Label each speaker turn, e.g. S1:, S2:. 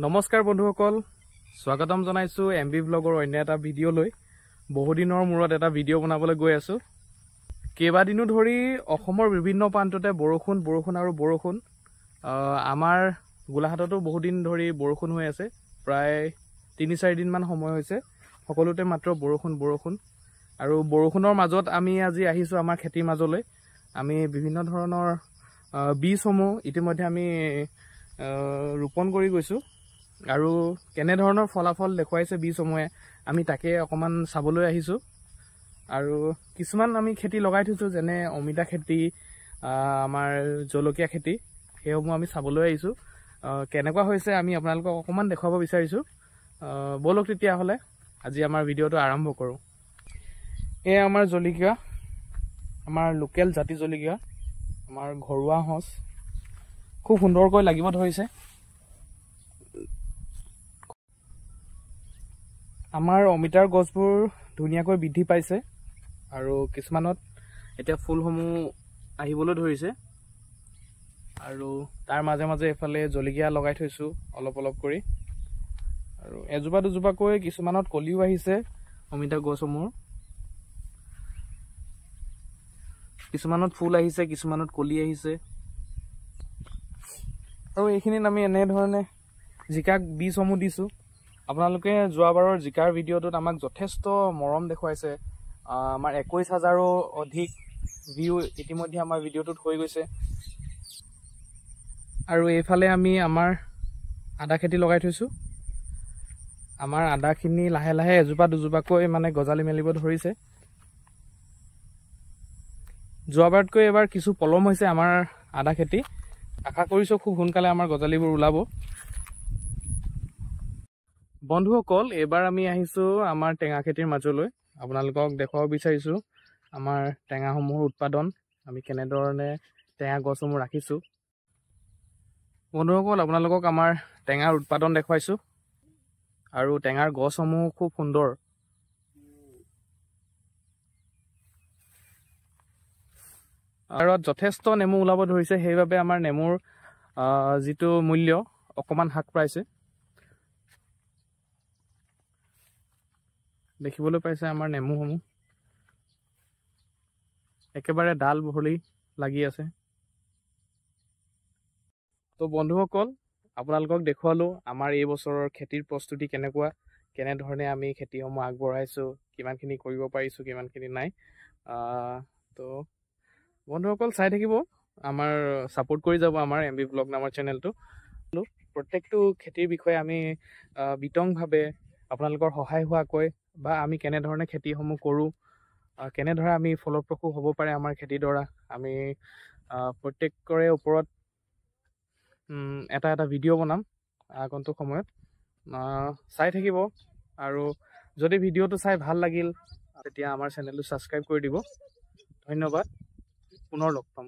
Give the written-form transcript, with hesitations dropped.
S1: নমস্কাৰ বন্ধুসকল, স্বাগতম জনাইছো এমবি ব্লগৰ অন্য এটা ভিডিঅ' লৈ। বহুদিনৰ মূৰত এটা ভিডিঅ' বনাবলৈ গৈ আছো। কেইবাদিনো ধৰি অসমৰ বিভিন্ন প্ৰান্ততে বৰষুণ আৰু বৰষুণ। আমাৰ গোলাঘাটতো বহুদিন ধৰি বৰষুণ হৈ আছে। প্ৰায় ৩-৪ দিনমান সময় হৈছে, সকলোতে মাত্ৰ বৰষুণ আৰু বৰষুণৰ মাজত আমি আজি আহিছো আমাৰ খেতিৰ মাজলৈ। আমি বিভিন্ন ধৰণৰ বীজসমূহ ইতিমধ্যে আমি ৰোপণ কৰি গৈছো আৰু কেনে ধৰণৰ ফলাফল দেখুৱাইছে বীজসমূহে আমি তাকে অকমান চাবলৈ আহিছো। আৰু কিছুমান আমি খেতি লগাই থৈছো, যেনে অমিতা খেতি, আমাৰ জলকীয়া খেতি, সেইসমূহ আমি চাবলৈ আহিছো। কেনেকুৱা হৈছে আমি আপোনালোকক অকমান দেখুৱাব বিচাৰিছো। বলক তেতিয়াহ'লে আজি আমাৰ ভিডিঅ'টো আৰম্ভ কৰোঁ। এয়া আমাৰ জলকীয়া, আমাৰ লোকেল জাতি জলকীয়া, আমাৰ ঘৰুৱা সঁচ, খুব সুন্দৰকৈ লাগিব ধৰিছে। আমাৰ অমিতাৰ গছবোৰ ধুনীয়াকৈ বৃদ্ধি পাইছে আৰু কিছুমানত এতিয়া ফুলসমূহ আহিবলৈ ধৰিছে। আৰু তাৰ মাজে মাজে এফালে জলকীয়া লগাই থৈছো অলপ কৰি। আৰু এজোপা দুজোপাকৈ কিছুমানত কলিও আহিছে অমিতা গছসমূহ। কিছুমানত ফুল আহিছে, কিছুমানত কলি আহিছে। আৰু এইখিনিত আমি এনেধৰণে জিকাক বীজসমূহ দিছো। আপোনালোকে যোৱাবাৰৰ জিকাৰ ভিডিঅ'টোত আমাক যথেষ্ট মৰম দেখুৱাইছে। আমাৰ 21,000ৰো অধিক ভিউ ইতিমধ্যে আমাৰ ভিডিঅ'টোত হৈ গৈছে। আৰু এইফালে আমি আমাৰ আদা খেতি লগাই থৈছো। আমাৰ আদাখিনি লাহে লাহে এজোপা দুজোপাকৈ মানে গজালি মেলিব ধৰিছে। যোৱাবাৰতকৈ এবাৰ কিছু পলম হৈছে আমাৰ আদা খেতি। আশা কৰিছো খুব সোনকালে আমাৰ গজালিবোৰ ওলাব। বন্ধুসকল, এইবাৰ আমি আহিছো আমাৰ টেঙা খেতিৰ মাজলৈ। আপোনালোকক দেখুৱাব বিচাৰিছো আমাৰ টেঙাসমূহৰ উৎপাদন, আমি কেনেধৰণে টেঙা গছসমূহ ৰাখিছো। বন্ধুসকল, আপোনালোকক আমাৰ টেঙাৰ উৎপাদন দেখুৱাইছো আৰু টেঙাৰ গছসমূহ খুব সুন্দৰ। আৰু যথেষ্ট নেমু ওলাব ধৰিছে, সেইবাবে আমাৰ নেমুৰ যিটো মূল্য অকণমান হ্ৰাস পাইছে। দেখিবলৈ পাইছে আমাৰ নেমুসমূহ একেবাৰে ডাল ভৰি লাগি আছে। তো বন্ধুসকল, আপোনালোকক দেখুৱালো আমাৰ এই বছৰৰ খেতিৰ প্ৰস্তুতি কেনেধৰণে আমি খেতিসমূহ আগবঢ়াইছো, কিমানখিনি কৰিব পাৰিছো, কিমানখিনি নাই। তো বন্ধুসকল চাই থাকিব, আমাৰ ছাপোৰ্ট কৰি যাব আমাৰ এমবি ব্লগ নামৰ চেনেলটো। প্ৰত্যেকটো খেতিৰ বিষয়ে আমি বিতংভাৱে আপোনালোকৰ সহায় হোৱাকৈ বা আমি কেনেধৰণে খেতিসমূহ কৰোঁ, কেনেদৰে আমি ফলপ্ৰসূ হ'ব পাৰে আমাৰ খেতিৰ দ্বাৰা, আমি প্ৰত্যেকৰে ওপৰত এটা ভিডিঅ' বনাম আগন্তুক সময়ত। চাই থাকিব আৰু যদি ভিডিঅ'টো চাই ভাল লাগিল তেতিয়া আমাৰ চেনেলটো ছাবস্ক্ৰাইব কৰি দিব। ধন্যবাদ, পুনৰ লগ পাম।